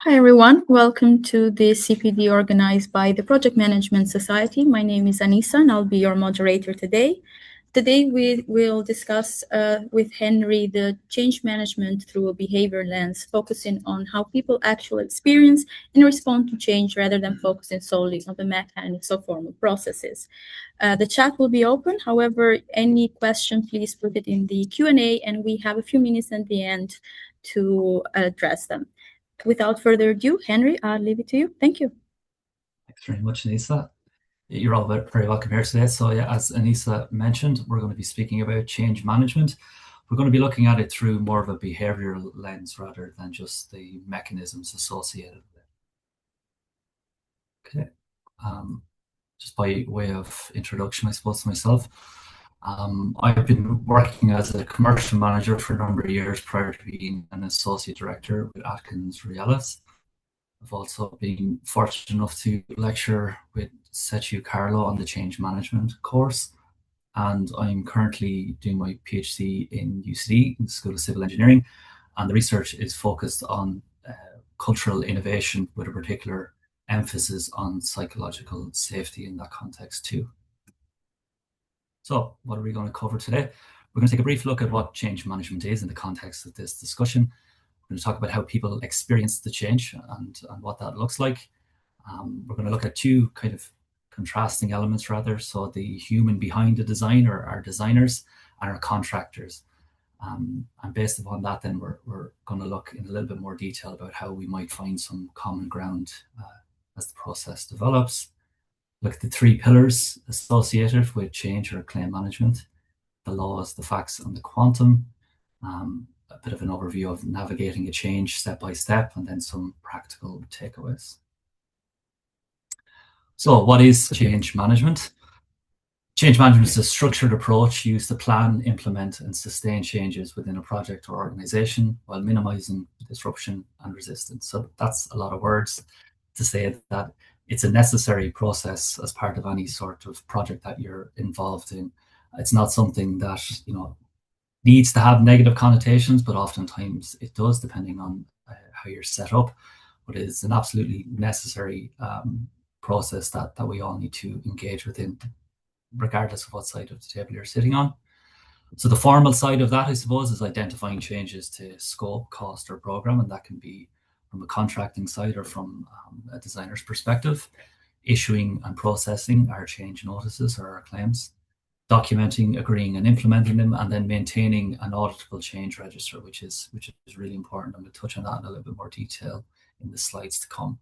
Hi everyone, welcome to the CPD organized by the Project Management Society. My name is Anissa and I'll be your moderator today. Today we will discuss with Henry the change management through a behavior lens, focusing on how people actually experience and respond to change rather than focusing solely on the mechanics of formal processes. The chat will be open. However, any question, please put it in the Q&A and we have a few minutes at the end to address them. Without further ado, Henry, I'll leave it to you. Thank you. Thanks very much, Anissa. You're all very welcome here today. So yeah, as Anissa mentioned, we're going to be speaking about change management. We're going to be looking at it through more of a behavioural lens rather than just the mechanisms associated with it. Okay. Just by way of introduction, I suppose, to myself. I've been working as a commercial manager for a number of years prior to being an associate director with Atkins Realis. I've also been fortunate enough to lecture with Setu Carlo on the change management course, and I'm currently doing my PhD in UCD, in the School of Civil Engineering, and the research is focused on cultural innovation with a particular emphasis on psychological safety in that context too. So what are we going to cover today? We're going to take a brief look at what change management is in the context of this discussion. We're going to talk about how people experience the change and what that looks like. We're going to look at two kind of contrasting elements rather. So the human behind the design, or our designers, and our contractors. And based upon that, then we're going to look in a little bit more detail about how we might find some common ground as the process develops. Look at the three pillars associated with change or claim management: the laws, the facts, and the quantum. A bit of an overview of navigating a change step by step, and then some practical takeaways. So what is change management? Change management is a structured approach used to plan, implement, and sustain changes within a project or organization while minimizing disruption and resistance. So that's a lot of words to say that it's a necessary process as part of any sort of project that you're involved in. It's not something that, needs to have negative connotations, but oftentimes it does, depending on how you're set up. But it's an absolutely necessary process that we all need to engage within, regardless of what side of the table you're sitting on. So the formal side of that, I suppose, is identifying changes to scope, cost, or program, and that can be from a contracting side or from a designer's perspective. Issuing and processing our change notices or our claims, documenting, agreeing, and implementing them, and then maintaining an auditable change register, which is really important. I'm going to touch on that in a little bit more detail in the slides to come.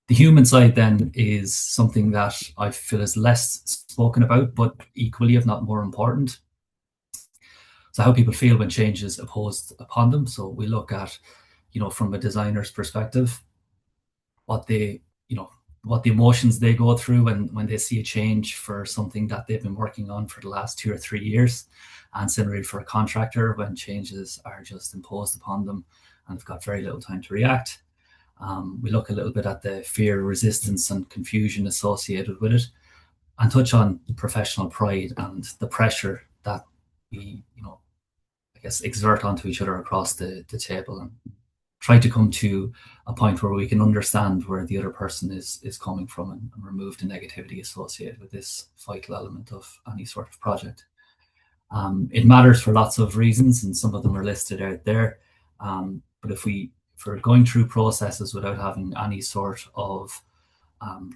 The human side then is something that I feel is less spoken about, but equally, if not more important. So how people feel when change is imposed upon them. So we look at, from a designer's perspective, what the emotions they go through when they see a change for something that they've been working on for the last 2 or 3 years. And similarly for a contractor, when changes are just imposed upon them and they've got very little time to react. We look a little bit at the fear, resistance, and confusion associated with it, and touch on professional pride and the pressure that we, exert onto each other across the table, and try to come to a point where we can understand where the other person is coming from and remove the negativity associated with this vital element of any sort of project. It matters for lots of reasons, and some of them are listed out there. But if we're going through processes without having any sort of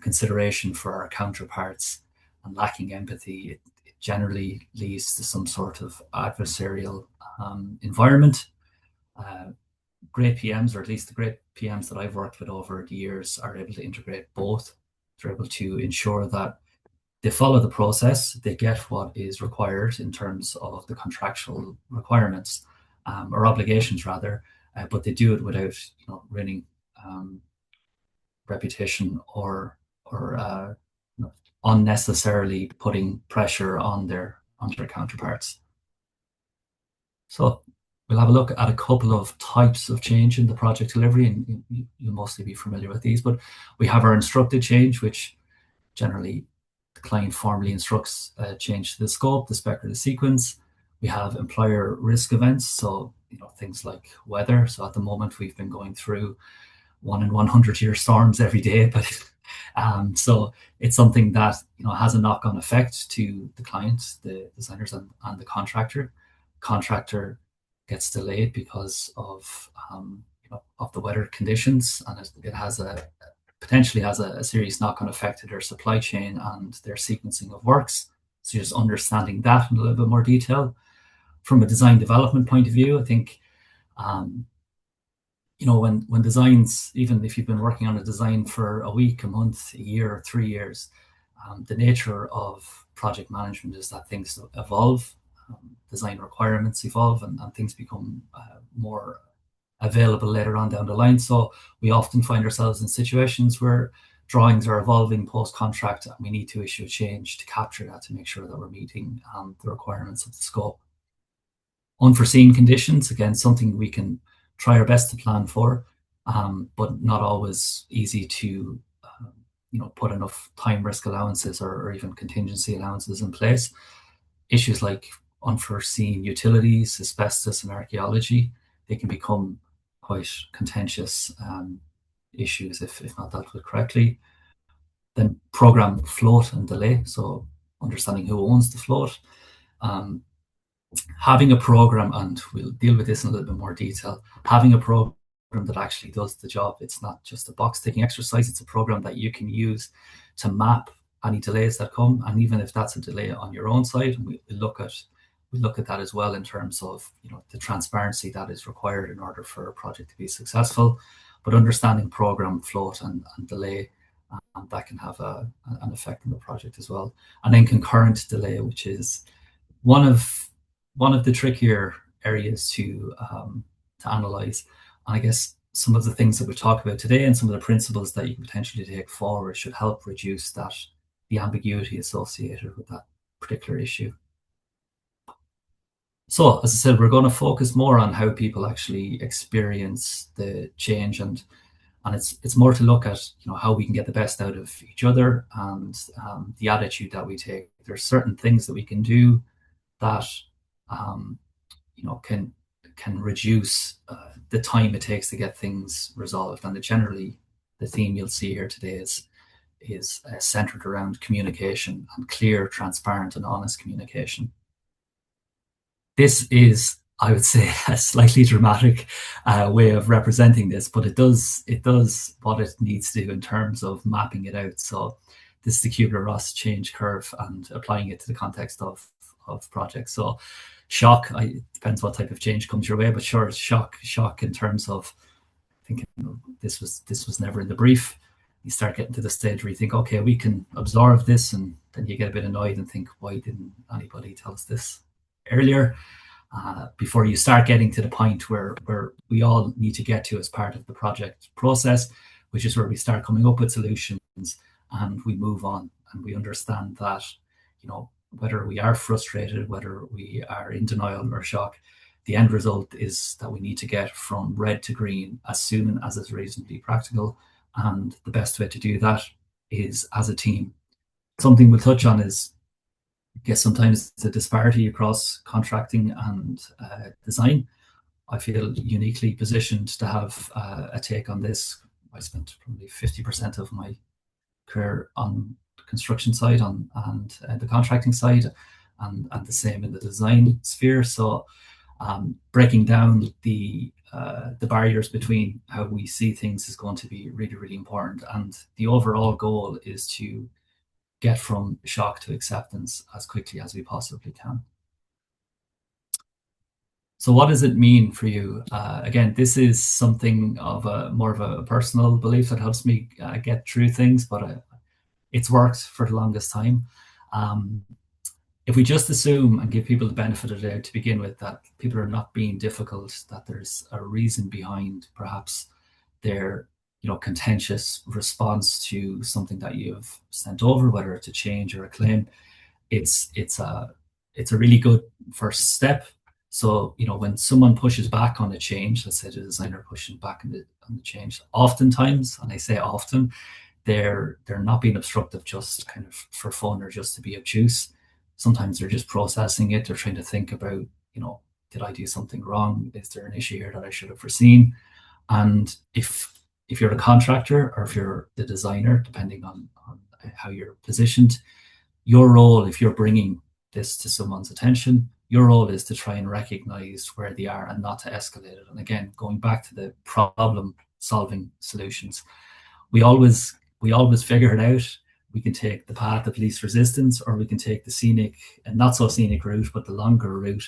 consideration for our counterparts and lacking empathy, it generally leads to some sort of adversarial environment. Great PMs, or at least the great PMs that I've worked with over the years, are able to integrate both. They're able to ensure that they follow the process, they get what is required in terms of the contractual requirements or obligations rather, but they do it without ruining reputation or unnecessarily putting pressure on their counterparts. So we'll have a look at a couple of types of change in the project delivery, and you'll mostly be familiar with these. But we have our instructed change, which generally the client formally instructs a change to the scope, the spec, or the sequence. We have employer risk events, so things like weather. So at the moment, we've been going through 1 in 100 year storms every day, but so it's something that has a knock-on effect to the client, the designers, and the contractor. Contractor gets delayed because of of the weather conditions, and it has a potentially has a serious knock-on effect to their supply chain and their sequencing of works. So just understanding that in a little bit more detail. From a design development point of view, I think um, when designs, even if you've been working on a design for a week, a month, a year, or 3 years, the nature of project management is that things evolve, design requirements evolve, and things become more available later on down the line. So we often find ourselves in situations where drawings are evolving post-contract, and we need to issue a change to capture that, to make sure that we're meeting the requirements of the scope. Unforeseen conditions, again, something we can try our best to plan for, but not always easy to put enough time risk allowances or even contingency allowances in place. Issues like unforeseen utilities, asbestos, and archaeology, they can become quite contentious issues if not dealt with correctly. Then program float and delay, so understanding who owns the float. Having a program, and we'll deal with this in a little bit more detail, having a program that actually does the job. It's not just a box ticking exercise, it's a program that you can use to map any delays that come. And even if that's a delay on your own side, and we look at that as well in terms of the transparency that is required in order for a project to be successful. But understanding program float and delay, that can have an effect on the project as well. And then concurrent delay, which is one of the trickier areas to analyze. And I guess some of the things that we've talked about today and some of the principles that you can potentially take forward should help reduce the ambiguity associated with that particular issue. So, as I said, we're going to focus more on how people actually experience the change, and it's more to look at how we can get the best out of each other, and the attitude that we take. There's certain things that we can do that can reduce the time it takes to get things resolved. And generally, the theme you'll see here today is centered around communication, and clear, transparent, and honest communication. This is, I would say, a slightly dramatic way of representing this, but it does what it needs to do in terms of mapping it out. So this is the Kubler-Ross change curve and applying it to the context of projects. So shock, it depends what type of change comes your way, but sure, shock in terms of thinking this was never in the brief. You start getting to the stage where you think, okay, we can absorb this, and then you get a bit annoyed and think, why didn't anybody tell us this earlier? Before you start getting to the point where we all need to get to as part of the project process, which is where we start coming up with solutions and we move on, and we understand that whether we are frustrated, whether we are in denial or shock, the end result is that we need to get from red to green as soon as is reasonably practical. And the best way to do that is as a team. Something we'll touch on is, I guess, sometimes the disparity across contracting and design. I feel uniquely positioned to have a take on this. I spent probably 50% of my career on the construction side and the contracting side, and the same in the design sphere. So breaking down the barriers between how we see things is going to be really, really important. And the overall goal is to get from shock to acceptance as quickly as we possibly can. So what does it mean for you? Again, this is something of more of a personal belief that helps me get through things, but it's worked for the longest time. If we just assume and give people the benefit of the doubt to begin with, that people are not being difficult, that there's a reason behind perhaps their contentious response to something that you've sent over, whether it's a change or a claim, it's a really good first step. So when someone pushes back on a change, let's say the designer pushing back on the change, oftentimes, and I say often, they're not being obstructive just kind of for fun or just to be obtuse. Sometimes they're just processing it. They're trying to think about, did I do something wrong? Is there an issue here that I should have foreseen? And if if you're a contractor or if you're the designer, depending on how you're positioned, your role, if you're bringing this to someone's attention, your role is to try and recognize where they are and not to escalate it. And again, going back to the problem solving solutions, we always figure it out. We can take the path of least resistance, or we can take the scenic and not so scenic route, but the longer route,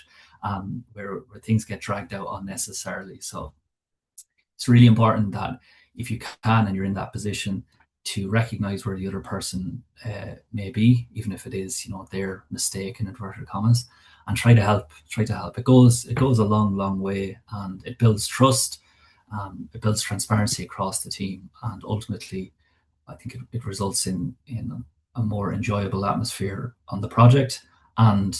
where things get dragged out unnecessarily. So it's really important that if you can and you're in that position, to recognize where the other person may be, even if it is, their mistake in inverted commas, and try to help. It goes a long way, and it builds trust. It builds transparency across the team, and ultimately, I think it results in a more enjoyable atmosphere on the project, and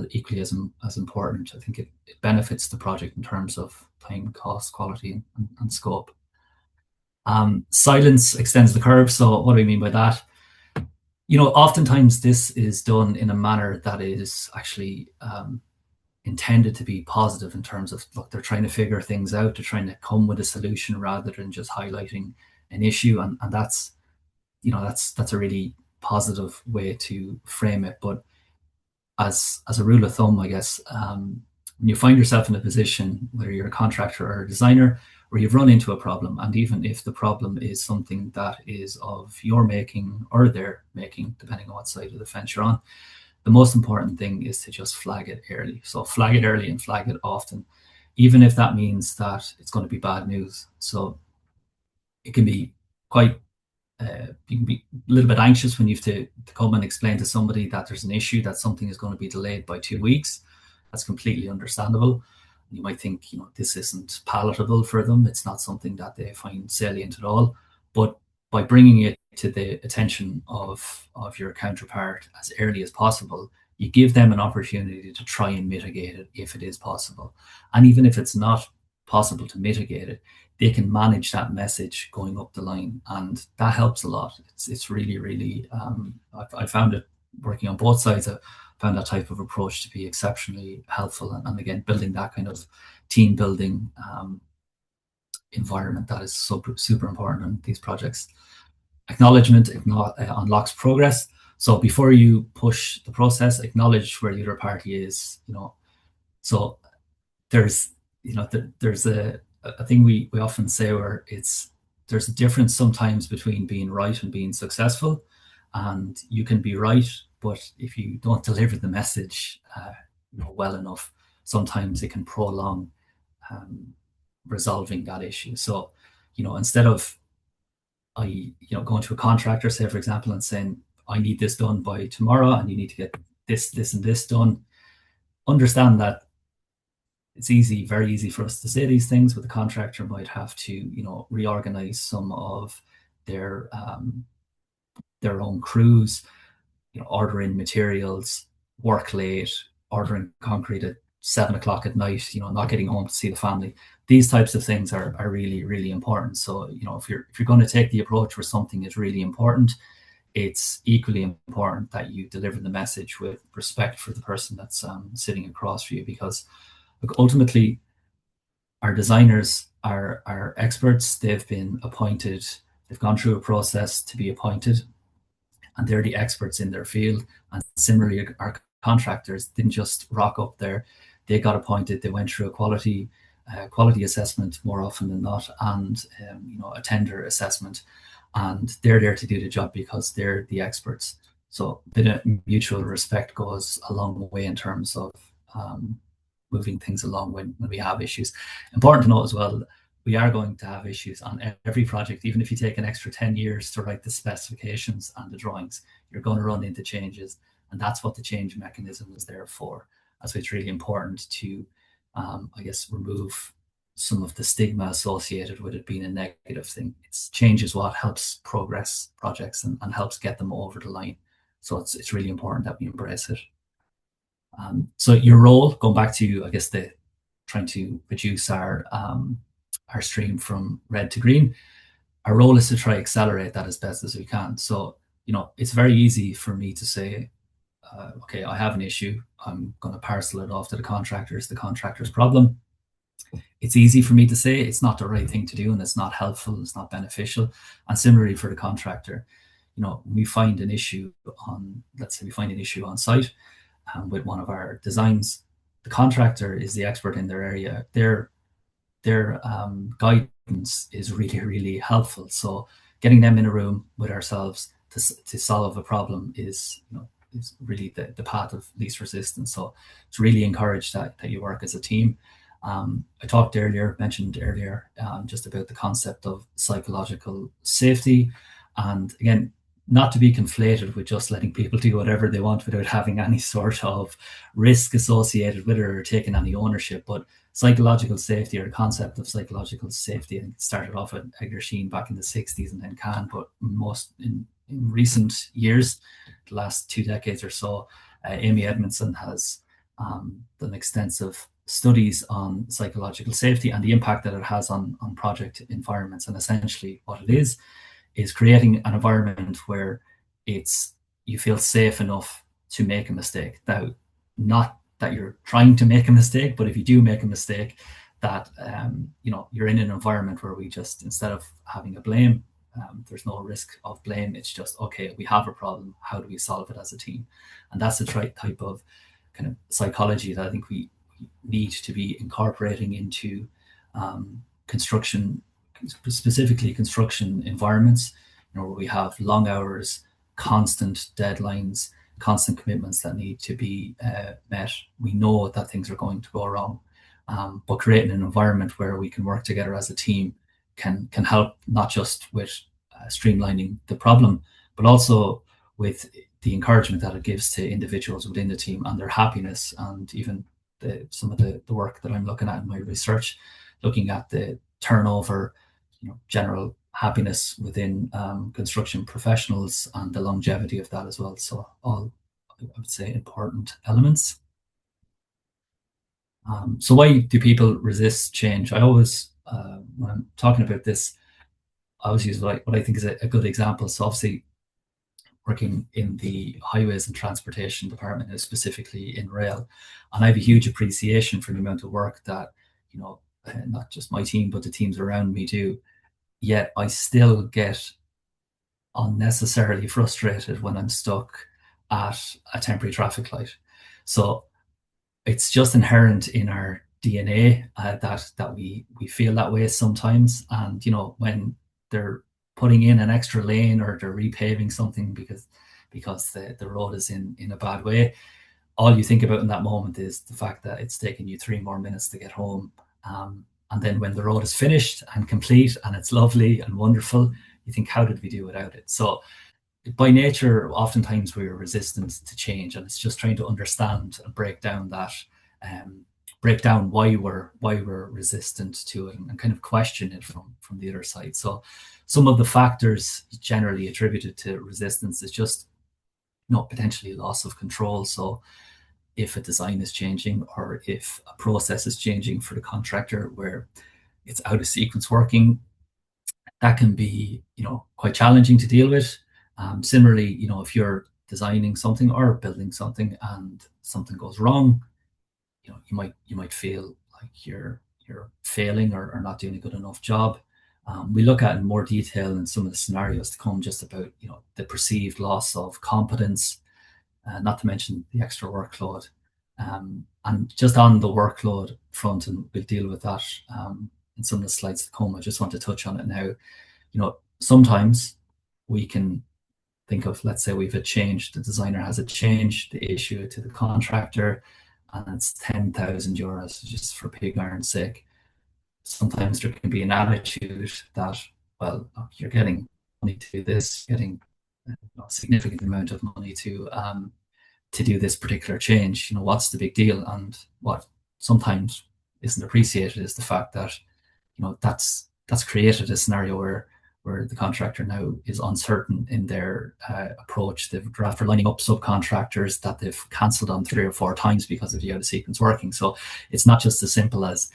equally as important, I think it benefits the project in terms of time, cost, quality, and scope. Silence extends the curve. So what do I mean by that? Oftentimes this is done in a manner that is actually intended to be positive, in terms of, look, they're trying to figure things out, they're trying to come with a solution rather than just highlighting an issue, and that's a really positive way to frame it. But as a rule of thumb, I guess, when you find yourself in a position, whether you're a contractor or a designer, where you've run into a problem, and even if the problem is something that is of your making or their making, depending on what side of the fence you're on, the most important thing is to just flag it early. So flag it early and flag it often, even if that means that it's going to be bad news. So it can be quite you can be a little bit anxious when you have to come and explain to somebody that there's an issue, that something is going to be delayed by 2 weeks. That's completely understandable. You might think, this isn't palatable for them. It's not something that they find salient at all. But by bringing it to the attention of your counterpart as early as possible, you give them an opportunity to try and mitigate it if it is possible. And even if it's not possible to mitigate it, they can manage that message going up the line, and that helps a lot. It's really, really. I found it working on both sides. I found that type of approach to be exceptionally helpful, and again, building that kind of team building environment that is super important in these projects. Acknowledgement unlocks progress. So before you push the process, acknowledge where the other party is. So there's there's a thing we often say, where there's a difference sometimes between being right and being successful. And you can be right, but if you don't deliver the message well enough, sometimes it can prolong resolving that issue. So instead of going to a contractor, say for example, and saying, I need this done by tomorrow, and you need to get this and this done, understand that it's very easy for us to say these things, but the contractor might have to, reorganize some of their own crews, order in materials, work late, ordering concrete at 7 o'clock at night, not getting home to see the family. These types of things are really, really important. So, if you're going to take the approach where something is really important, it's equally important that you deliver the message with respect for the person that's sitting across from you, because look, ultimately, our designers are experts. They've been appointed. They've gone through a process to be appointed, and they're the experts in their field. And similarly, our contractors didn't just rock up there. They got appointed. They went through a quality assessment more often than not, and a tender assessment. And they're there to do the job because they're the experts. So a bit of mutual respect goes a long way in terms of moving things along when we have issues. Important to note as well, we are going to have issues on every project. Even if you take an extra 10 years to write the specifications and the drawings, you're going to run into changes. And that's what the change mechanism is there for. So it's really important to, I guess, remove some of the stigma associated with it being a negative thing. Change is what helps progress projects and helps get them over the line. So it's really important that we embrace it. So your role, going back to, I guess, the trying to reduce our stream from red to green, our role is to try accelerate that as best as we can. So it's very easy for me to say, okay, I have an issue. I'm going to parcel it off to the contractor. It's the contractor's problem. it's easy for me to say it's not the right thing to do, and it's not helpful, it's not beneficial. And similarly for the contractor, we find an issue on, let's say we find an issue on site, with one of our designs. The contractor is the expert in their area. Their guidance is really, really helpful. So getting them in a room with ourselves to solve a problem is really the path of least resistance. So it's really encouraged that you work as a team. I mentioned earlier, just about the concept of psychological safety. And again, not to be conflated with just letting people do whatever they want without having any sort of risk associated with it or taking any ownership. But psychological safety, or the concept of psychological safety, I think it started off at Edgar Sheen back in the 60s and then Kahn, but most in recent years, the last 2 decades or so, Amy Edmondson has done extensive studies on psychological safety and the impact that it has on project environments. And essentially what it is creating an environment where you feel safe enough to make a mistake. Now, not that you're trying to make a mistake, but if you do make a mistake, that you're in an environment where we just, instead of having a blame, there's no risk of blame. It's just, okay, we have a problem. How do we solve it as a team? And that's the type of kind of psychology that I think we need to be incorporating into construction, specifically construction environments, where we have long hours, constant deadlines, constant commitments that need to be met. We know that things are going to go wrong, but creating an environment where we can work together as a team can help, not just with streamlining the problem, but also with the encouragement that it gives to individuals within the team and their happiness. And even some of the work that I'm looking at in my research, looking at the turnover, general happiness within construction professionals and the longevity of that as well. So all, I would say, important elements. So why do people resist change? I always, when I'm talking about this, I always use what I think is a good example. So obviously, working in the highways and transportation department, specifically in rail, and I have a huge appreciation for the amount of work that not just my team but the teams around me do. Yet I still get unnecessarily frustrated when I'm stuck at a temporary traffic light. So it's just inherent in our DNA, that we feel that way sometimes. And when they're putting in an extra lane or they're repaving something because the road is in a bad way, all you think about in that moment is the fact that it's taken you 3 more minutes to get home. And then when the road is finished and complete and it's lovely and wonderful, you think, how did we do without it? So by nature, oftentimes we're resistant to change, and it's just trying to understand and break down why we're resistant to it, and kind of question it from the other side. So some of the factors generally attributed to resistance is just potentially loss of control. So if a design is changing or if a process is changing for the contractor where it's out of sequence working, that can be quite challenging to deal with. Similarly, if you're designing something or building something and something goes wrong, you might feel like you're failing or not doing a good enough job. We look at in more detail in some of the scenarios to come, just about the perceived loss of competence, not to mention the extra workload. And just on the workload front, and we'll deal with that in some of the slides to come, I just want to touch on it now. Sometimes we can think of, let's say we've a change, the designer has a change, they issue it to the contractor, and it's 10,000 euros, just for pig iron's sake. Sometimes there can be an attitude that, well, look, you're getting money to do this, getting a significant amount of money to do this particular change. What's the big deal? And what sometimes isn't appreciated is the fact that that's created a scenario where the contractor now is uncertain in their approach. After lining up subcontractors that they've cancelled on 3 or 4 times because of the out of sequence working. So it's not just as simple as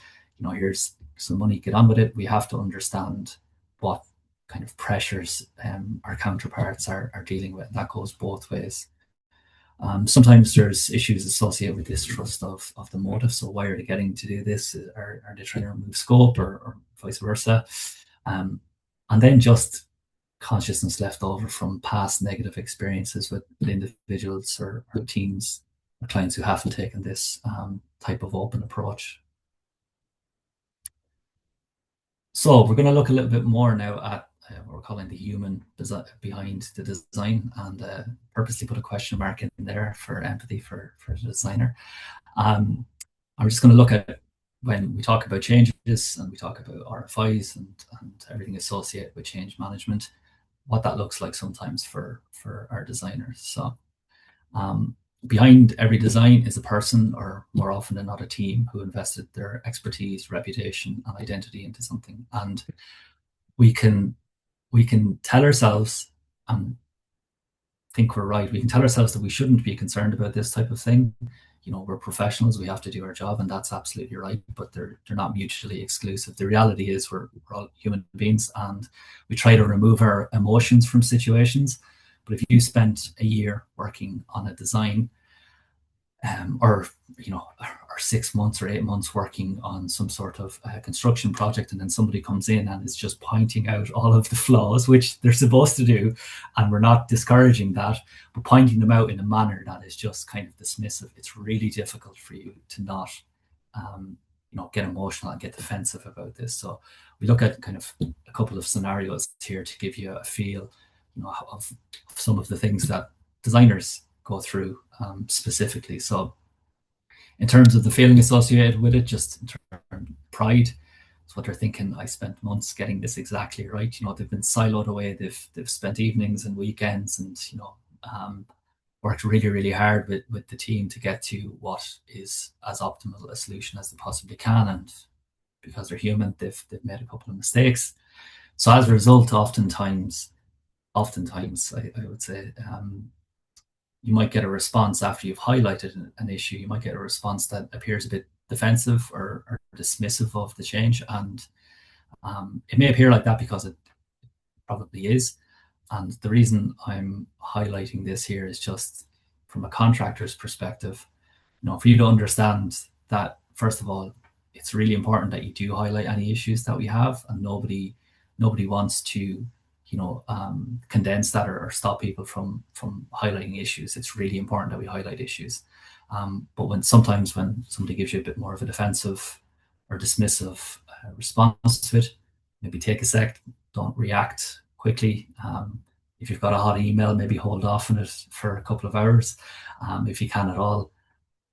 here's some money, get on with it. We have to understand what kind of pressures our counterparts are dealing with. That goes both ways. Sometimes there's issues associated with distrust of the motive. So why are they getting to do this? Are they trying to remove scope, or vice versa? And then just consciousness left over from past negative experiences with individuals or teams or clients who haven't taken this type of open approach. So we're going to look a little bit more now at what we're calling the human behind the design, and purposely put a question mark in there for empathy for the designer. I'm just going to look at, when we talk about changes and we talk about RFIs and everything associated with change management, what that looks like sometimes for our designers. So behind every design is a person, or more often than not a team, who invested their expertise, reputation, and identity into something. And we can tell ourselves, and think we're right, we can tell ourselves that we shouldn't be concerned about this type of thing. We're professionals, we have to do our job, and that's absolutely right, but they're not mutually exclusive. The reality is we're all human beings, and we try to remove our emotions from situations. But if you spent a year working on a design, or 6 months or 8 months working on some sort of construction project, and then somebody comes in and is just pointing out all of the flaws, which they're supposed to do, and we're not discouraging that, but pointing them out in a manner that is just kind of dismissive, it's really difficult for you to not get emotional and get defensive about this. So we look at kind of a couple of scenarios here to give you a feel of some of the things that designers go through specifically. So in terms of the feeling associated with it, just in terms of pride, it's what they're thinking. I spent months getting this exactly right. They've been siloed away. They've spent evenings and weekends, and worked really, really hard with the team to get to what is as optimal a solution as they possibly can. And because they're human, they've made a couple of mistakes. So as a result, oftentimes, I would say, you might get a response after you've highlighted an issue. You might get a response that appears a bit defensive or dismissive of the change. And it may appear like that because it probably is. And the reason I'm highlighting this here is just from a contractor's perspective, for you to understand that, first of all, it's really important that you do highlight any issues that we have, and nobody wants to condense that or stop people from highlighting issues. It's really important that we highlight issues. But sometimes when somebody gives you a bit more of a defensive or dismissive response to it, maybe take a sec, don't react quickly. If you've got a hot email, maybe hold off on it for a couple of hours, if you can at all.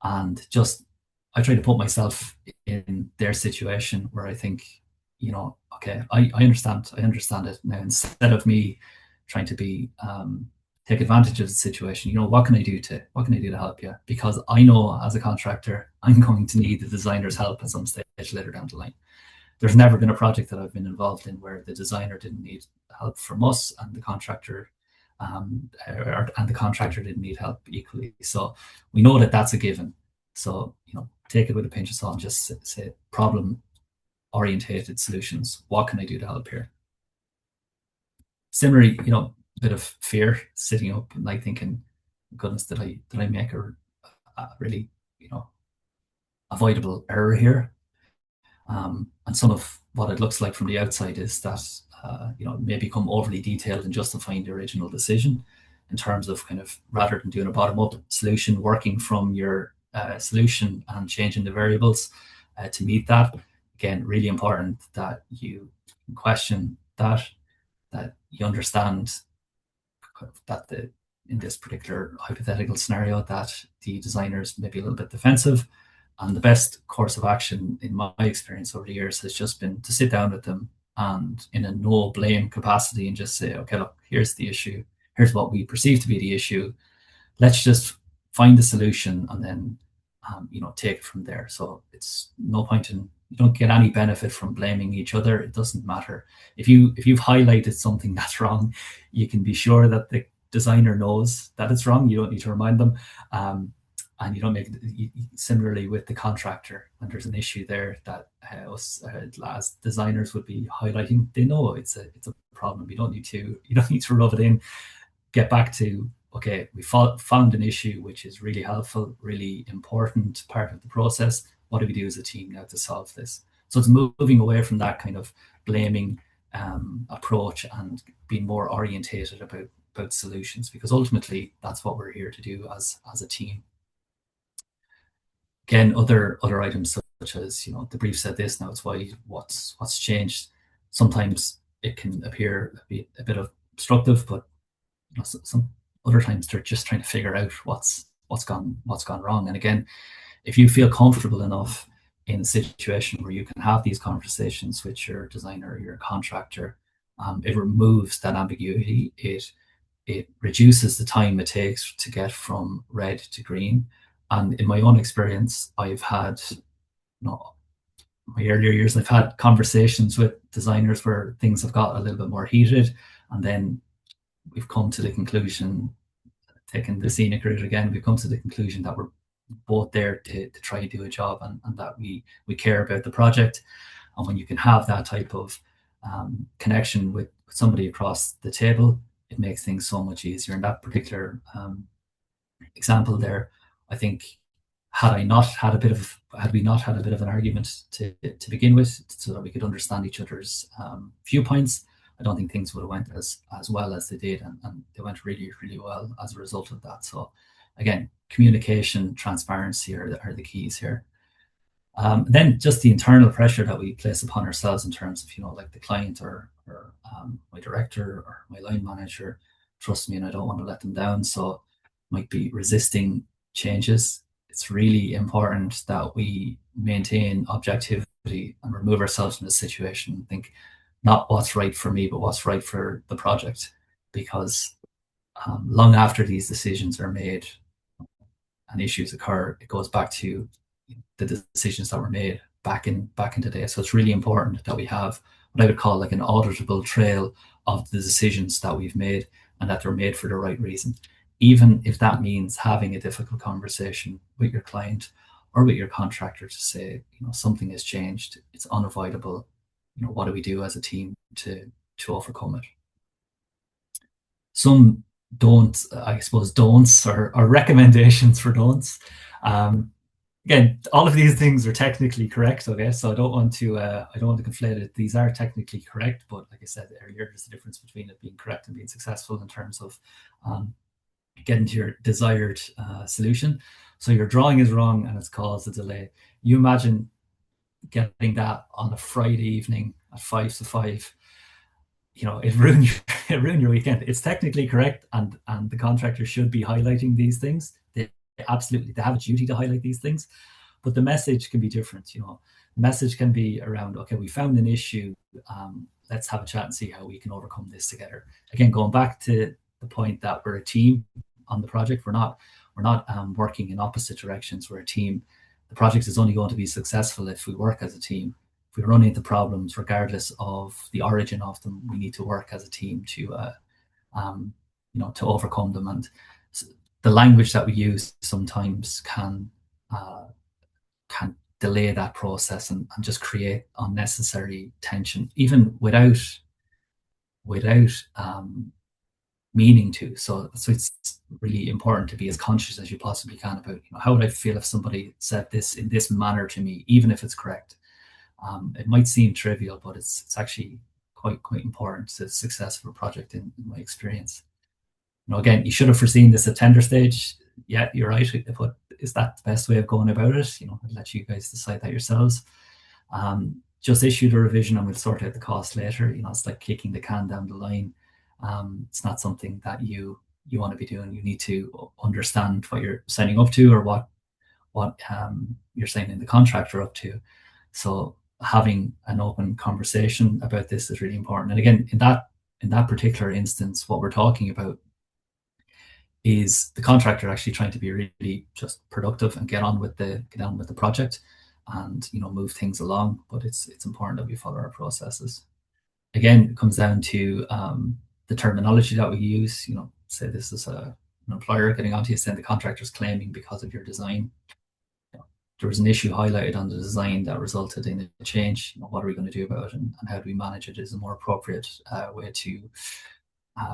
And just, I try to put myself in their situation where I think, okay, I understand it now. Instead of me trying to take advantage of the situation, what can I do to help you? Because I know as a contractor, I'm going to need the designer's help at some stage later down the line. There's never been a project that I've been involved in where the designer didn't need help from us, and the contractor didn't need help equally. So we know that that's a given. So take it with a pinch of salt and just say problem orientated solutions. What can I do to help here? Similarly, a bit of fear, sitting up and like thinking, goodness, did I make a really avoidable error here? And some of what it looks like from the outside is that it may become overly detailed in justifying the original decision, in terms of kind of, rather than doing a bottom-up solution, working from your solution and changing the variables to meet that. Again, really important that you question that you understand that in this particular hypothetical scenario, that the designers may be a little bit defensive. And the best course of action, in my experience over the years, has just been to sit down with them and, in a no blame capacity, and just say, okay, look, here's the issue. Here's what we perceive to be the issue. Let's just find the solution, and then take it from there. So it's no point in, you don't get any benefit from blaming each other. It doesn't matter if you've highlighted something that's wrong. You can be sure that the designer knows that it's wrong. You don't need to remind them. And you don't make similarly with the contractor, when there's an issue there that us as designers would be highlighting. They know it's a problem. You don't need to rub it in. Get back to okay, we found an issue which is really helpful, really important part of the process. What do we do as a team now to solve this? So it's moving away from that kind of blaming approach and being more orientated about solutions, because ultimately that's what we're here to do as a team. Again, other items such as, the brief said this, now it's why, what's changed. Sometimes it can appear a bit obstructive, but some other times they're just trying to figure out what's gone wrong. And again, if you feel comfortable enough in a situation where you can have these conversations with your designer, your contractor, it removes that ambiguity. It reduces the time it takes to get from red to green. And in my own experience, I've had, my earlier years, I've had conversations with designers where things have got a little bit more heated, and then we've come to the conclusion, taking the scenic route again, we've come to the conclusion that we're both there to try and do a job, and that we care about the project. And when you can have that type of connection with somebody across the table, it makes things so much easier. In that particular example there, I think, had we not had a bit of an argument to begin with, so that we could understand each other's viewpoints, I don't think things would have went as well as they did, and they went really, really well as a result of that. So again, communication, transparency are the keys here. Then just the internal pressure that we place upon ourselves in terms of, like the client or my director or my line manager trust me and I don't want to let them down, so might be resisting changes. It's really important that we maintain objectivity and remove ourselves from the situation and think not what's right for me, but what's right for the project. Because long after these decisions are made and issues occur, it goes back to the decisions that were made back in the day. So it's really important that we have what I would call like an auditable trail of the decisions that we've made, and that they're made for the right reason. Even if that means having a difficult conversation with your client or with your contractor to say, something has changed, it's unavoidable. What do we do as a team to overcome it? Some don'ts or recommendations for don'ts. Again, all of these things are technically correct. Okay, so I don't want to conflate it. These are technically correct, but like I said earlier, there's a difference between it being correct and being successful in terms of getting to your desired solution. So your drawing is wrong and it's caused a delay. You imagine getting that on a Friday evening at 5 to 5. It ruined your weekend. It's technically correct, and the contractor should be highlighting these things. They have a duty to highlight these things, but the message can be different. The message can be around, okay, we found an issue. Let's have a chat and see how we can overcome this together. Again, going back to the point that we're a team on the project. We're not working in opposite directions. We're a team. The project is only going to be successful if we work as a team. If we run into problems, regardless of the origin of them, we need to work as a team to overcome them. And the language that we use sometimes can delay that process and just create unnecessary tension, even without meaning to. So it's really important to be as conscious as you possibly can about, how would I feel if somebody said this in this manner to me, even if it's correct. It might seem trivial, but it's actually quite important to the success of a project in my experience. Again, you should have foreseen this at tender stage. Yeah, you're right. But is that the best way of going about it? I'll let you guys decide that yourselves. Just issue the revision and we'll sort out the cost later. It's like kicking the can down the line. It's not something that you want to be doing. You need to understand what you're signing up to, or what you're signing the contractor up to. So having an open conversation about this is really important. And again, in that particular instance, what we're talking about is the contractor actually trying to be really just productive and get on with the project and move things along. But it's important that we follow our processes. Again, it comes down to the terminology that we use. Say this is an employer getting onto you saying the contractor's claiming because of your design. There was an issue highlighted on the design that resulted in a change. What are we going to do about it, and how do we manage it is a more appropriate way to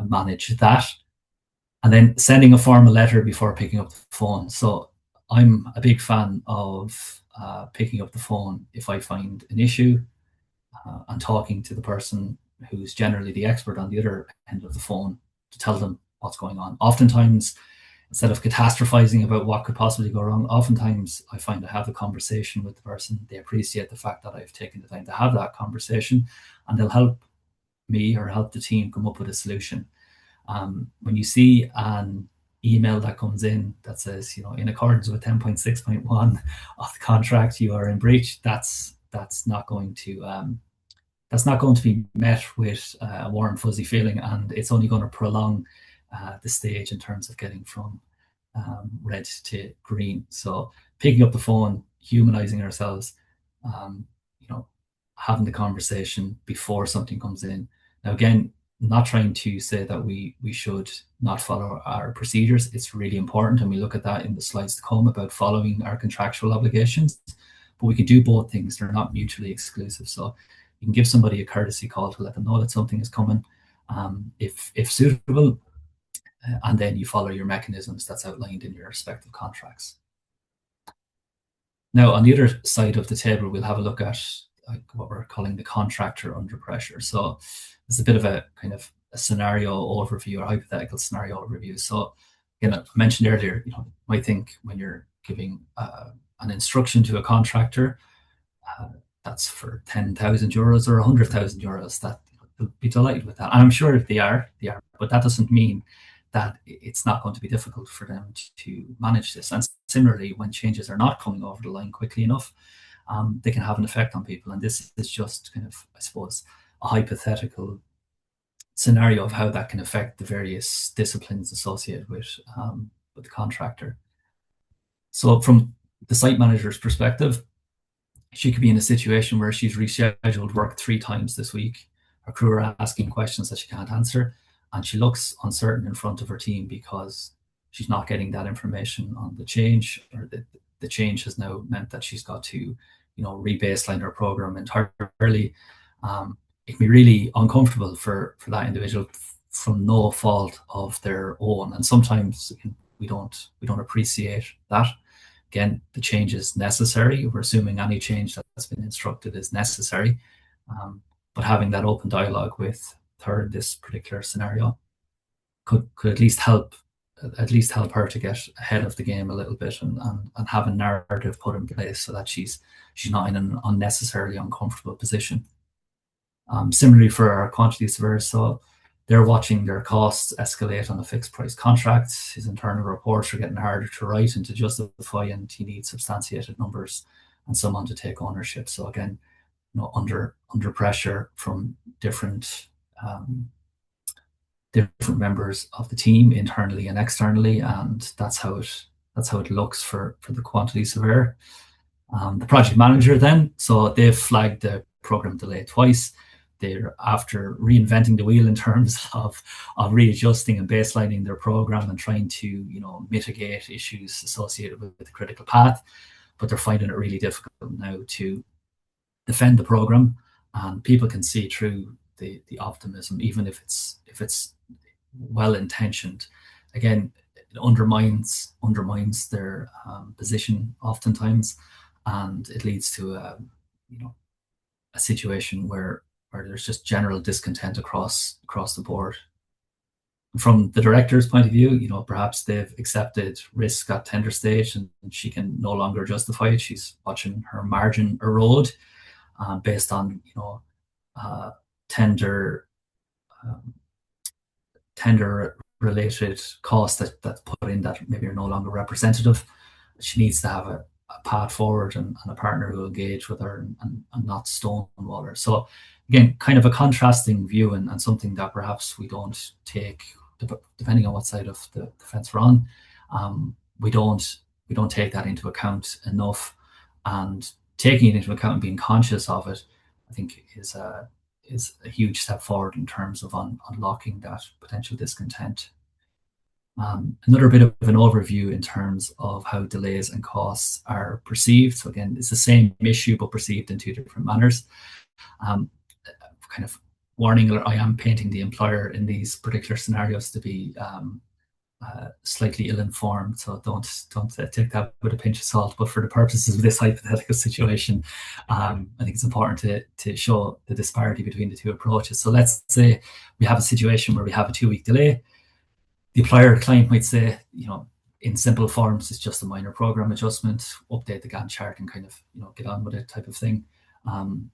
manage that. And then sending a formal letter before picking up the phone. So I'm a big fan of picking up the phone if I find an issue, and talking to the person who's generally the expert on the other end of the phone to tell them what's going on. Oftentimes, instead of catastrophizing about what could possibly go wrong, oftentimes I find I have a conversation with the person. They appreciate the fact that I've taken the time to have that conversation, and they'll help me or help the team come up with a solution. When you see an email that comes in that says, in accordance with 10.6.1 of the contract, you are in breach, that's not going to be met with a warm, fuzzy feeling, and it's only going to prolong the stage in terms of getting from red to green. So picking up the phone, humanizing ourselves, um, you know, having the conversation before something comes in. Now, again, not trying to say that we should not follow our procedures. It's really important, and we look at that in the slides to come about following our contractual obligations. But we can do both things; they're not mutually exclusive. So you can give somebody a courtesy call to let them know that something is coming, if suitable, and then you follow your mechanisms that's outlined in your respective contracts. Now, on the other side of the table, we'll have a look at what we're calling the contractor under pressure. So it's a bit of a kind of a scenario overview or hypothetical scenario overview. So again, I mentioned earlier, you might think when you're giving an instruction to a contractor, that's for 10,000 euros or 100,000 euros, that they'll be delighted with that. And I'm sure they are, but that doesn't mean that it's not going to be difficult for them to manage this. And similarly, when changes are not coming over the line quickly enough, they can have an effect on people. And this is just kind of, I suppose, a hypothetical scenario of how that can affect the various disciplines associated with the contractor. So from the site manager's perspective, she could be in a situation where she's rescheduled work 3 times this week. Her crew are asking questions that she can't answer, and she looks uncertain in front of her team because she's not getting that information on the change, or the change has now meant that she's got to, re-baseline her program entirely. It can be really uncomfortable for that individual from no fault of their own, and sometimes we don't appreciate that. Again, the change is necessary. We're assuming any change that's been instructed is necessary. But having that open dialogue with her in this particular scenario could at least help her to get ahead of the game a little bit, and have a narrative put in place so that she's not in an unnecessarily uncomfortable position. Similarly for our quantity surveyors, so they're watching their costs escalate on a fixed price contract. His internal reports are getting harder to write and to justify, and he needs substantiated numbers and someone to take ownership. So again, under pressure from different members of the team, internally and externally, and that's how it looks for the quantity surveyor. The project manager then, so they've flagged the program delay twice. They're after reinventing the wheel in terms of readjusting and baselining their program and trying to mitigate issues associated with the critical path, but they're finding it really difficult now to defend the program, and people can see through the optimism, even if it's well intentioned. Again, it undermines their position oftentimes, and it leads to a situation where there's just general discontent across the board. From the director's point of view, perhaps they've accepted risk at tender stage, and she can no longer justify it. She's watching her margin erode based on tender related costs that put in that maybe are no longer representative. She needs to have a path forward and a partner who will engage with her and not stonewall her. So again, kind of a contrasting view, and something that perhaps we don't take, depending on what side of the fence we're on. We don't take that into account enough, and taking it into account and being conscious of it, I think is a huge step forward in terms of unlocking that potential discontent. Another bit of an overview in terms of how delays and costs are perceived. So again, it's the same issue but perceived in 2 different manners. Kind of warning, I am painting the employer in these particular scenarios to be slightly ill-informed, so don't take that with a pinch of salt. But for the purposes of this hypothetical situation, I think it's important to show the disparity between the two approaches. So let's say we have a situation where we have a 2-week delay. The employer client might say, in simple forms, it's just a minor program adjustment, update the Gantt chart and kind of, get on with it type of thing.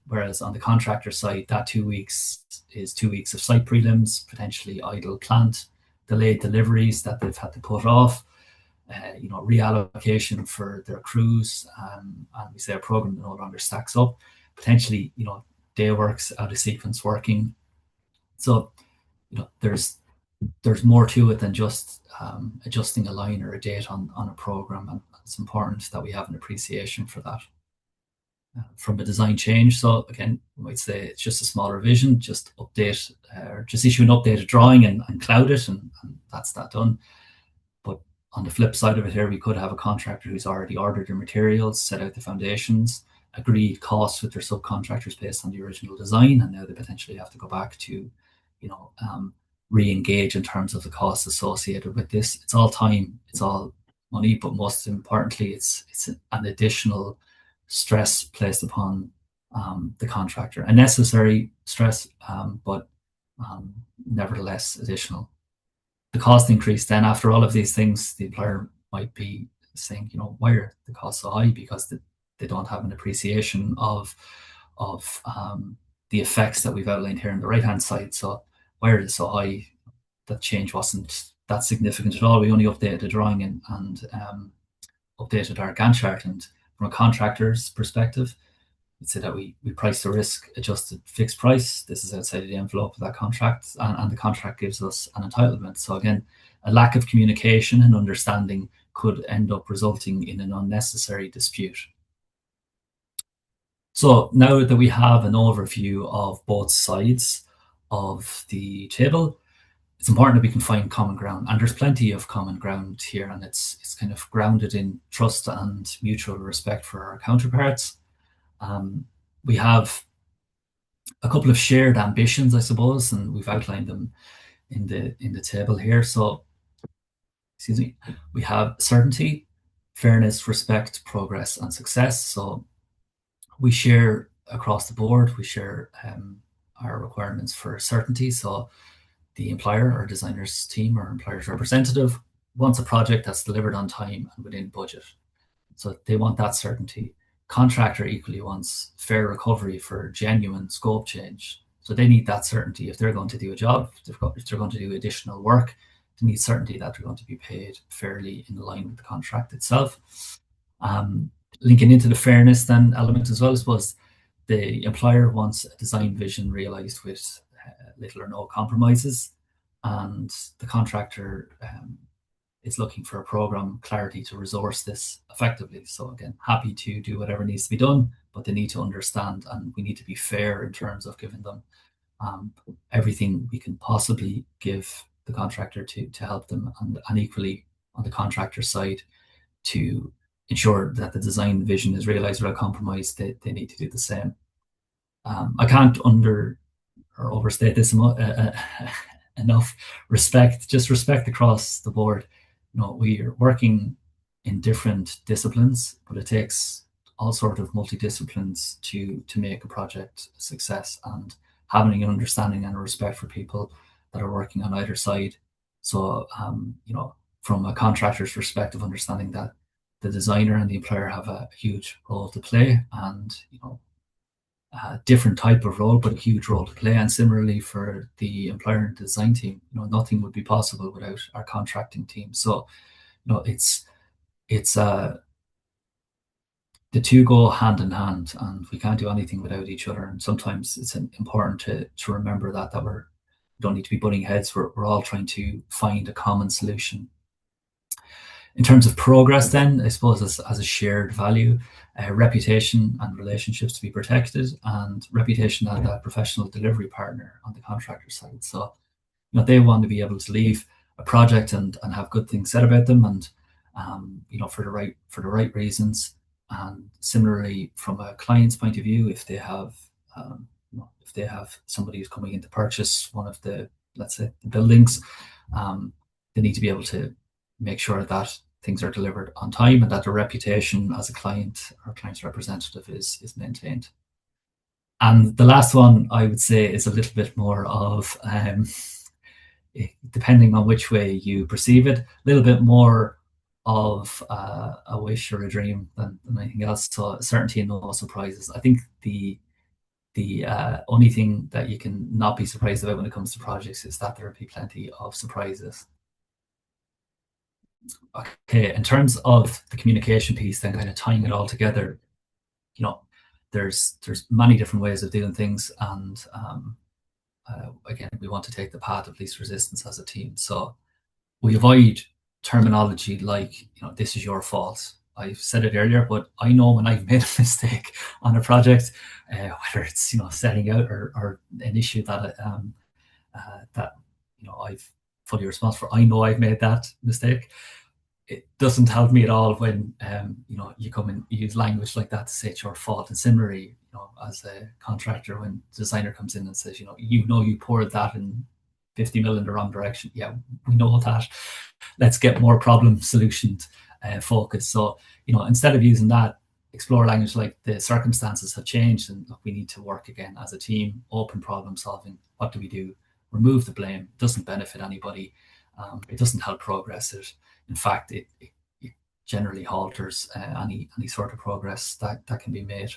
Whereas on the contractor side, that 2 weeks is 2 weeks of site prelims, potentially idle plant, delayed deliveries that they've had to put off, reallocation for their crews, and we say a program no longer stacks up, potentially, day works out of sequence working. So, there's more to it than just adjusting a line or a date on a program, and it's important that we have an appreciation for that. From a design change, so again, we might say it's just a small revision, just update or just issue an updated drawing and cloud it, and that's that done. But on the flip side of it here, we could have a contractor who's already ordered their materials, set out the foundations, agreed costs with their subcontractors based on the original design, and now they potentially have to go back to, re-engage in terms of the costs associated with this. It's all time, it's all money, but most importantly, it's an additional stress placed upon the contractor, a necessary stress, but nevertheless additional. The cost increase then, after all of these things, the employer might be saying, why are the costs so high? Because they don't have an appreciation of the effects that we've outlined here on the right hand side. So why are they so high? That change wasn't that significant at all. We only updated the drawing and updated our Gantt chart. And from a contractor's perspective, we'd say that we price the risk, adjusted fixed price. This is outside of the envelope of that contract, and the contract gives us an entitlement. So again, a lack of communication and understanding could end up resulting in an unnecessary dispute. So now that we have an overview of both sides of the table, it's important that we can find common ground, and there's plenty of common ground here, and it's kind of grounded in trust and mutual respect for our counterparts. We have a couple of shared ambitions, I suppose, and we've outlined them in the table here. So, excuse me, we have certainty, fairness, respect, progress, and success. So we share across the board. We share our requirements for certainty. So the employer or designer's team or employer's representative wants a project that's delivered on time and within budget. So they want that certainty. Contractor equally wants fair recovery for genuine scope change. So they need that certainty. If they're going to do a job, if they're going to do additional work, they need certainty that they're going to be paid fairly in line with the contract itself. Linking into the fairness then element as well, I suppose the employer wants a design vision realized with little or no compromises, and the contractor is looking for a program clarity to resource this effectively. So again, happy to do whatever needs to be done, but they need to understand, and we need to be fair in terms of giving them everything we can possibly give the contractor to help them, and equally on the contractor side to ensure that the design vision is realized without compromise. They need to do the same. I can't overstate this enough. Respect across the board. We are working in different disciplines, but it takes all sort of multidisciplines to make a project a success, and having an understanding and a respect for people that are working on either side. So, from a contractor's perspective, understanding that the designer and the employer have a huge role to play, and a different type of role, but a huge role to play. And similarly for the employer and design team, nothing would be possible without our contracting team. So, it's the two go hand in hand, and we can't do anything without each other. And sometimes it's important to remember that we don't need to be butting heads. We're all trying to find a common solution. In terms of progress then, I suppose as a shared value, reputation and relationships to be protected, and reputation as a professional delivery partner on the contractor side. So, they want to be able to leave a project and have good things said about them, and for the right reasons. And similarly, from a client's point of view, if they have somebody who's coming in to purchase one of the, let's say, the buildings, they need to be able to make sure that things are delivered on time and that their reputation as a client or client's representative is maintained. And the last one I would say is a little bit more of, depending on which way you perceive it, a little bit more of a wish or a dream than anything else. So certainty and no surprises. I think the only thing that you can not be surprised about when it comes to projects is that there will be plenty of surprises. Okay, in terms of the communication piece, then kind of tying it all together, there's many different ways of doing things, and again, we want to take the path of least resistance as a team. So we avoid terminology like, this is your fault. I've said it earlier, but I know when I've made a mistake on a project, whether it's setting out or an issue that I've fully responsible for. I know I've made that mistake. It doesn't help me at all when you come and use language like that to say it's your fault. And similarly, as a contractor, when the designer comes in and says, you poured that in 50 mil in the wrong direction. Yeah, we know that. Let's get more problem solution focus. So instead of using that, explore language like the circumstances have changed and look, we need to work again as a team. Open problem solving. What do we do? Remove the blame. It doesn't benefit anybody. It doesn't help progress. In fact, it generally halters any sort of progress that can be made.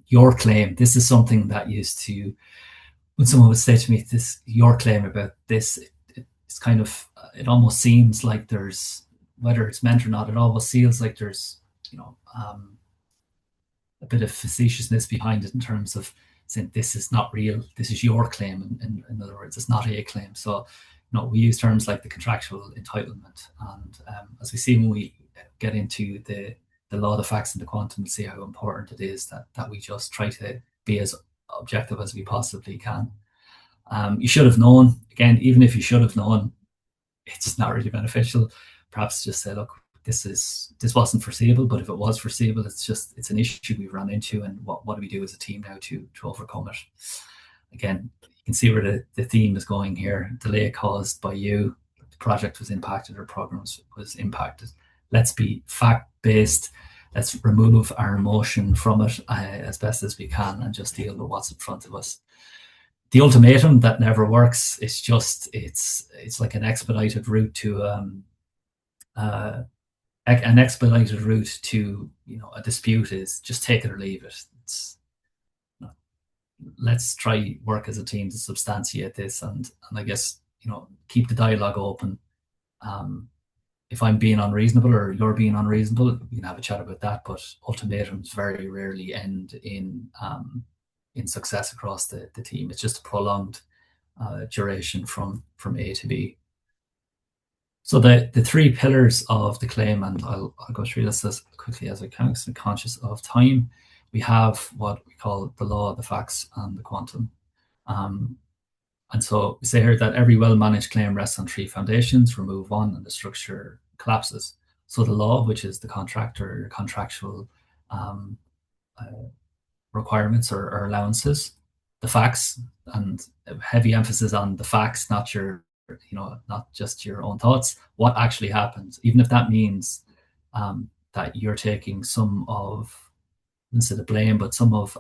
Your claim. This is something that used to, when someone would say to me, "This your claim about this," it's kind of, it almost seems like there's, whether it's meant or not, it almost feels like there's a bit of facetiousness behind it in terms of saying this is not real, this is your claim. In other words, it's not a claim. So we use terms like the contractual entitlement, and as we see when we get into the law of the facts and the quantum, we'll see how important it is that we just try to be as objective as we possibly can. You should have known. Again, even if you should have known, it's not really beneficial. Perhaps just say, look, this wasn't foreseeable, but if it was foreseeable, it's an issue we've run into, and what do we do as a team now to overcome it? Again, you can see where the theme is going here. Delay caused by you. The project was impacted, or programs was impacted. Let's be fact-based. Let's remove our emotion from it as best as we can and just deal with what's in front of us. The ultimatum, that never works. It's like an expedited route to a dispute is just take it or leave it. Let's try work as a team to substantiate this, and I guess keep the dialogue open. If I'm being unreasonable or you're being unreasonable, we can have a chat about that. But ultimatums very rarely end in success across the team. It's just a prolonged duration from A to B. So the three pillars of the claim, and I'll go through this as quickly as I can because I'm conscious of time. We have what we call the law, the facts, and the quantum. And so we say here that every well-managed claim rests on three foundations. Remove one and the structure collapses. So the law, which is the contractor, your contractual requirements or allowances. The facts, and heavy emphasis on the facts, not just your own thoughts. What actually happens, even if that means that you're taking some of, instead of blame, but some of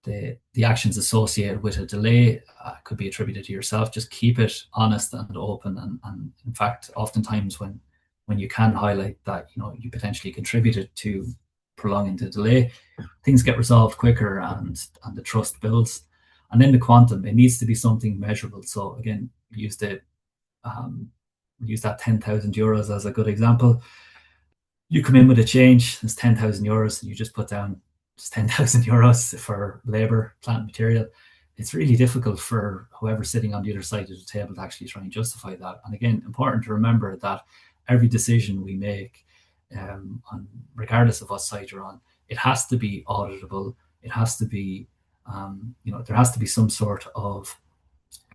the actions associated with a delay could be attributed to yourself. Just keep it honest and open, and in fact, oftentimes when you can highlight that you potentially contributed to prolonging the delay, things get resolved quicker and the trust builds. And then the quantum, it needs to be something measurable. So again, use that 10,000 euros as a good example. You come in with a change, it's 10,000 euros, and you just put down just 10,000 euros for labor, plant, material. It's really difficult for whoever's sitting on the other side of the table to actually try and justify that. And again, important to remember that every decision we make, regardless of what side you're on, it has to be auditable. It has to be, there has to be some sort of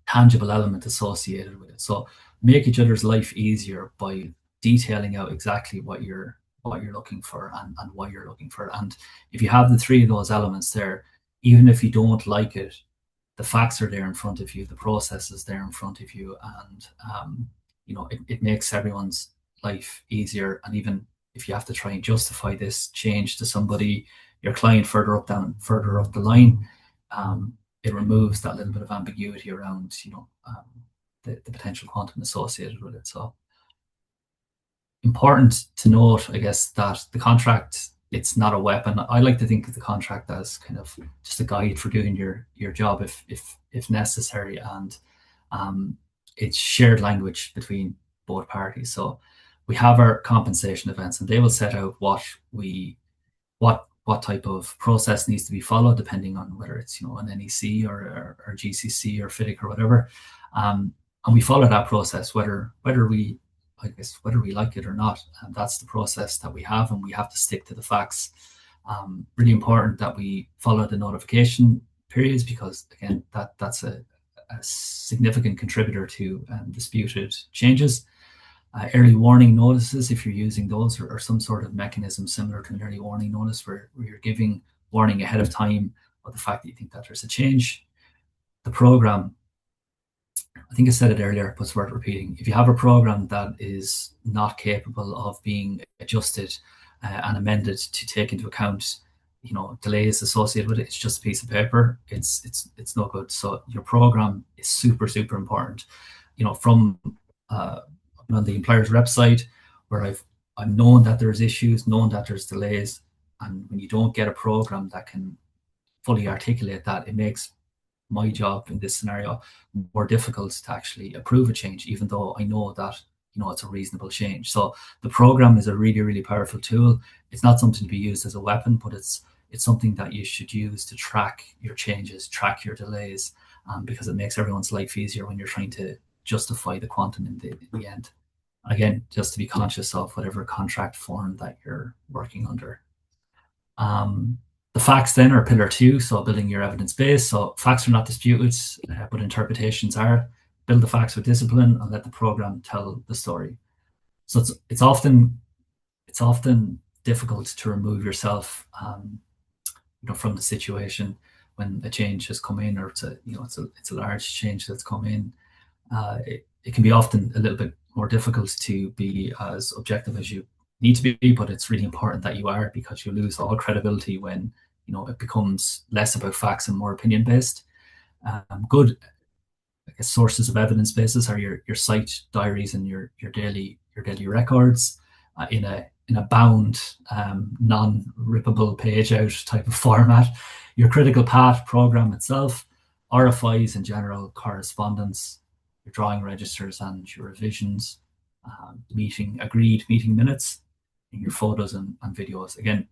tangible element associated with it. So make each other's life easier by detailing out exactly what you're looking for and why you're looking for it. And if you have the three of those elements there, even if you don't like it, the facts are there in front of you, the process is there in front of you, and it makes everyone's life easier. And even if you have to try and justify this change to somebody, your client further up the line, it removes that little bit of ambiguity around the potential quantum associated with it. So important to note, I guess, that the contract, it's not a weapon. I like to think of the contract as kind of just a guide for doing your job if necessary, and it's shared language between both parties. So we have our compensation events, and they will set out what type of process needs to be followed, depending on whether it's an NEC or GCC or FIDIC or whatever, and we follow that process whether we like it or not. And that's the process that we have, and we have to stick to the facts. Really important that we follow the notification periods, because again, that's a significant contributor to disputed changes. Early warning notices, if you're using those, or some sort of mechanism similar to an early warning notice, where you're giving warning ahead of time of the fact that you think that there's a change. The program, I think I said it earlier, but it's worth repeating. If you have a program that is not capable of being adjusted and amended to take into account, delays associated with it, it's just a piece of paper. It's no good. So your program is super, super important. From on the employer's website, where I'm known that there's issues, known that there's delays, and when you don't get a program that can fully articulate that, it makes my job in this scenario more difficult to actually approve a change, even though I know that it's a reasonable change. So the program is a really, really powerful tool. It's not something to be used as a weapon, but it's something that you should use to track your changes, track your delays, because it makes everyone's life easier when you're trying to justify the quantum in the end. Again, just to be conscious of whatever contract form that you're working under. The facts then are pillar 2, so building your evidence base. So facts are not disputed, but interpretations are. Build the facts with discipline and let the program tell the story. So it's often difficult to remove yourself from the situation when a change has come in, or it's a large change that's come in. It can be often a little bit more difficult to be as objective as you need to be, but it's really important that you are, because you lose all credibility when it becomes less about facts and more opinion based. Good, I guess, sources of evidence bases are your site diaries and your daily records in a bound, non-rippable page out type of format. Your critical path program itself, RFIs in general, correspondence, your drawing registers and your revisions, agreed meeting minutes, and your photos and videos. Again,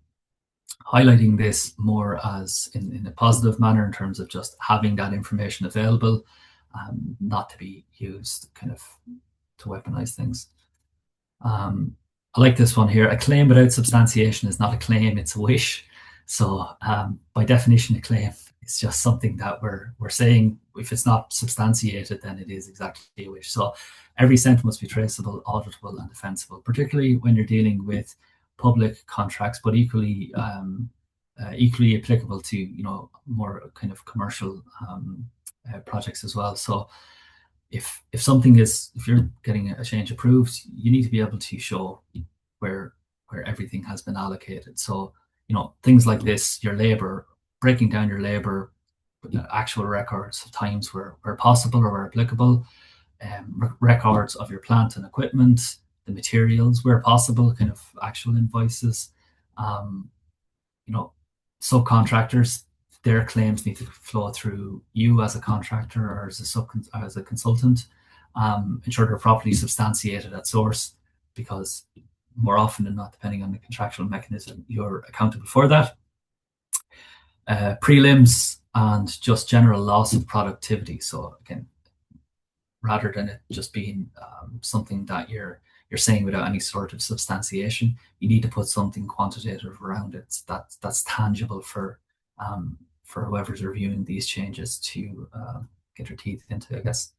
highlighting this more as in a positive manner, in terms of just having that information available, not to be used kind of to weaponize things. I like this one here. A claim without substantiation is not a claim, it's a wish. So by definition, a claim is just something that we're saying. If it's not substantiated, then it is exactly a wish. So every cent must be traceable, auditable, and defensible, particularly when you're dealing with public contracts, but equally applicable to more kind of commercial projects as well. So if you're getting a change approved, you need to be able to show where everything has been allocated. So things like this, your labor, breaking down your labor, actual records of times where possible or where applicable, records of your plant and equipment, the materials where possible, kind of actual invoices. Subcontractors, their claims need to flow through you as a contractor or as a consultant. Ensure they're properly substantiated at source, because more often than not, depending on the contractual mechanism, you're accountable for that. Prelims and just general loss of productivity. So again, rather than it just being something that you're saying without any sort of substantiation, you need to put something quantitative around it that's tangible for whoever's reviewing these changes to get their teeth into, I guess.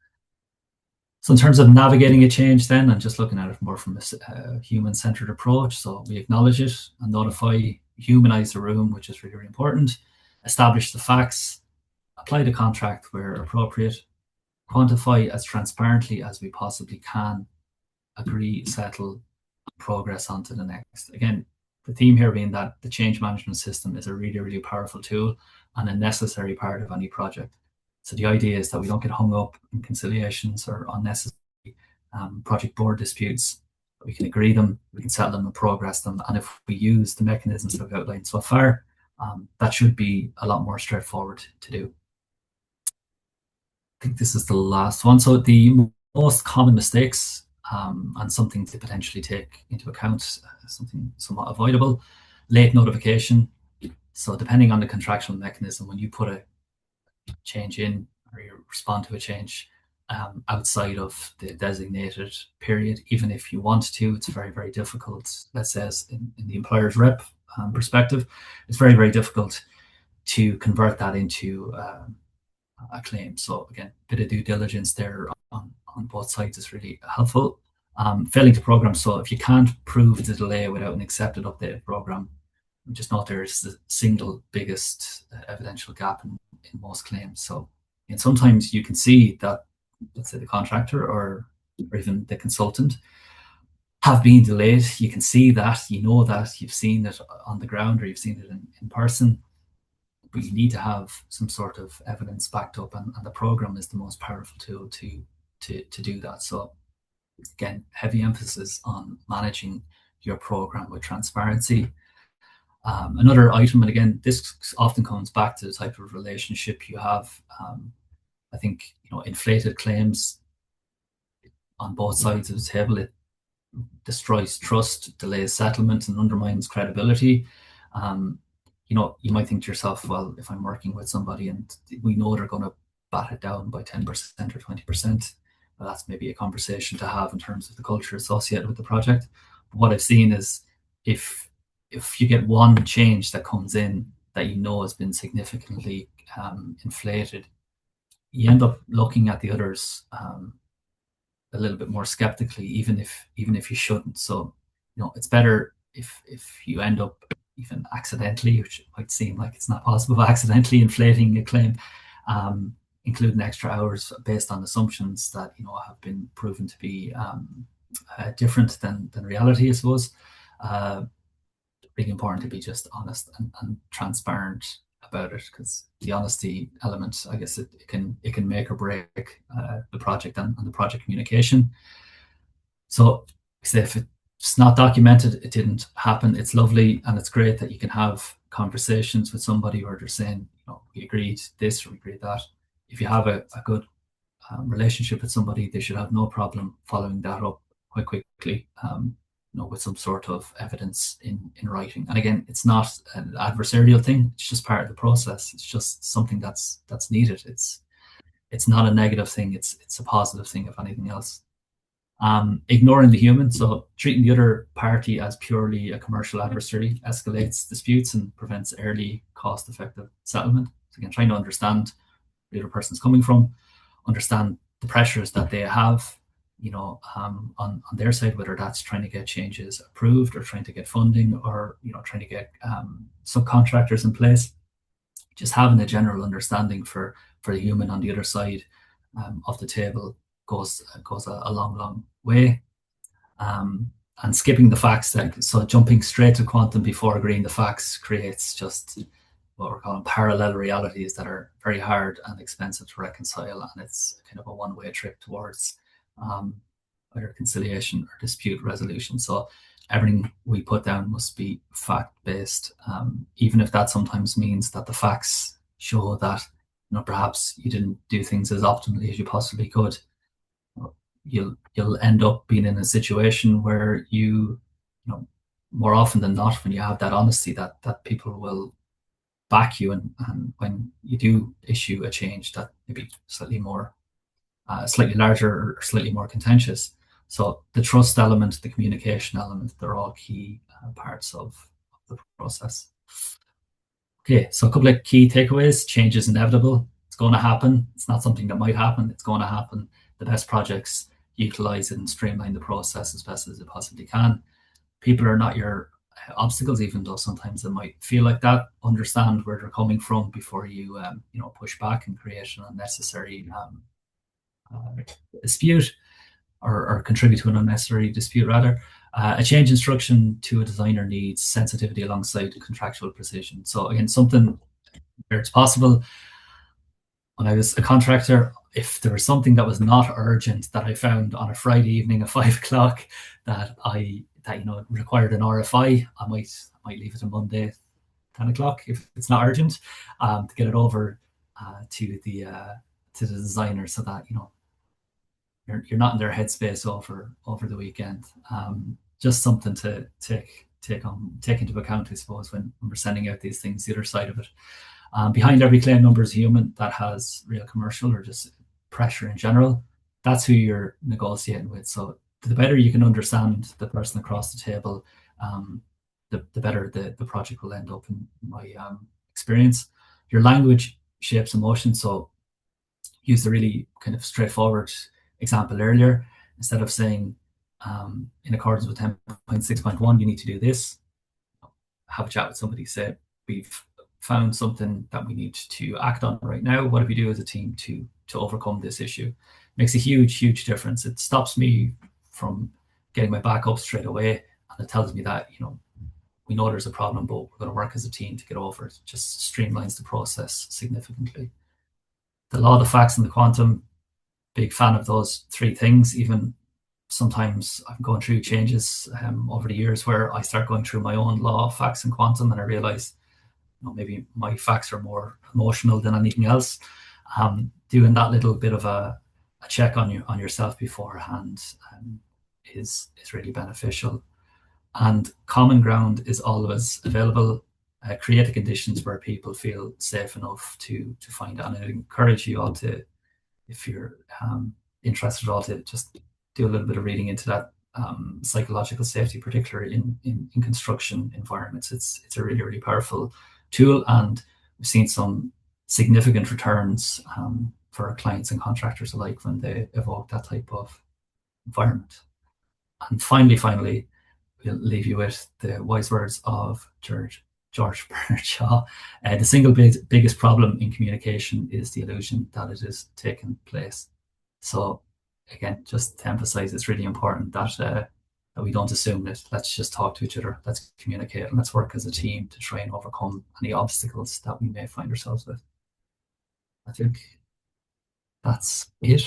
So in terms of navigating a change then, and just looking at it more from a human-centered approach, so we acknowledge it and notify, humanize the room, which is really, really important, establish the facts, apply the contract where appropriate, quantify as transparently as we possibly can, agree, settle, progress on to the next. Again, the theme here being that the change management system is a really, really powerful tool and a necessary part of any project. So the idea is that we don't get hung up in conciliations or unnecessary project board disputes. We can agree them, we can settle them and progress them. And if we use the mechanisms that we've outlined so far, that should be a lot more straightforward to do. I think this is the last one. So the most common mistakes and something to potentially take into account, something somewhat avoidable, late notification. So depending on the contractual mechanism, when you put a change in or you respond to a change outside of the designated period, even if you want to, it's very, very difficult. Let's say in the employer's rep perspective, it's very, very difficult to convert that into a claim. So again, a bit of due diligence there on both sides is really helpful. Failing to program. So if you can't prove the delay without an accepted updated program, just note there's the single biggest evidential gap in most claims. So, and sometimes you can see that, let's say the contractor or even the consultant have been delayed. You can see that, you know that, you've seen it on the ground or you've seen it in person, but you need to have some sort of evidence backed up, and the program is the most powerful tool to do that. So again, heavy emphasis on managing your program with transparency. Another item, and again, this often comes back to the type of relationship you have. I think, inflated claims on both sides of the table, it destroys trust, delays settlement, and undermines credibility. You might think to yourself, well, if I'm working with somebody and we know they're going to bat it down by 10% or 20%, well, that's maybe a conversation to have in terms of the culture associated with the project. But what I've seen is if you get one change that comes in that has been significantly inflated, you end up looking at the others a little bit more skeptically, even if you shouldn't. So, it's better if you end up even accidentally, which might seem like it's not possible, but accidentally inflating a claim, including extra hours based on assumptions that have been proven to be different than reality, I suppose. Really important to be just honest and transparent about it, because the honesty element, I guess, it can make or break the project and the project communication. So if it's not documented, it didn't happen. It's lovely and it's great that you can have conversations with somebody where they're saying, we agreed this or we agreed that. If you have a good relationship with somebody, they should have no problem following that up quite quickly, with some sort of evidence in writing. And again, it's not an adversarial thing. It's just part of the process. It's just something that's needed. It's not a negative thing. It's a positive thing, if anything else. Ignoring the human, so treating the other party as purely a commercial adversary escalates disputes and prevents early, cost-effective settlement. So again, trying to understand where the other person's coming from, understand the pressures that they have, on their side, whether that's trying to get changes approved or trying to get funding or, trying to get subcontractors in place. Just having a general understanding for the human on the other side of the table goes a long way. And skipping the facts, so jumping straight to quantum before agreeing the facts creates just what we're calling parallel realities that are very hard and expensive to reconcile, and it's kind of a one-way trip towards either conciliation or dispute resolution. So everything we put down must be fact-based, even if that sometimes means that the facts show that perhaps you didn't do things as optimally as you possibly could. You'll end up being in a situation where more often than not, when you have that honesty, that people will back you, and when you do issue a change that maybe slightly larger or slightly more contentious. So the trust element, the communication element, they're all key parts of the process. Okay, so a couple of key takeaways. Change is inevitable. It's going to happen. It's not something that might happen. It's going to happen. The best projects utilize it and streamline the process as best as it possibly can. People are not your obstacles, even though sometimes it might feel like that. Understand where they're coming from before you push back and create an unnecessary dispute, or contribute to an unnecessary dispute rather. A change instruction to a designer needs sensitivity alongside contractual precision. So again, something where it's possible. When I was a contractor, if there was something that was not urgent that I found on a Friday evening at 5 o'clock that required an RFI, I might leave it to Monday 10 o'clock if it's not urgent, to get it over to the designer, so that you're not in their headspace over the weekend. Just something to take into account, I suppose, when we're sending out these things. The other side of it, behind every claim number is a human that has real commercial or just pressure in general. That's who you're negotiating with. So the better you can understand the person across the table, the better the project will end up, in my experience. Your language shapes emotion. So use the really kind of straightforward example earlier. Instead of saying, in accordance with 10.6.1, you need to do this, have a chat with somebody, say, we've found something that we need to act on right now. What do we do as a team to overcome this issue? Makes a huge difference. It stops me from getting my back up straight away, and it tells me that we know there's a problem, but we're going to work as a team to get over it. It just streamlines the process significantly. The law, the facts, and the quantum, big fan of those three things. Even sometimes I'm going through changes over the years where I start going through my own law, facts, and quantum, and I realize maybe my facts are more emotional than anything else. Doing that little bit of a check on yourself beforehand is really beneficial. And common ground is always available. Create the conditions where people feel safe enough to find it. And I encourage you all to, if you're interested at all, to just do a little bit of reading into that. Psychological safety, particularly in construction environments, it's a really powerful tool, and we've seen some significant returns for our clients and contractors alike when they evoke that type of environment. And finally, we'll leave you with the wise words of George Bernard Shaw. The single biggest problem in communication is the illusion that it is taking place. So again, just to emphasize, it's really important that we don't assume it. Let's just talk to each other. Let's communicate, and let's work as a team to try and overcome any obstacles that we may find ourselves with. I think that's it.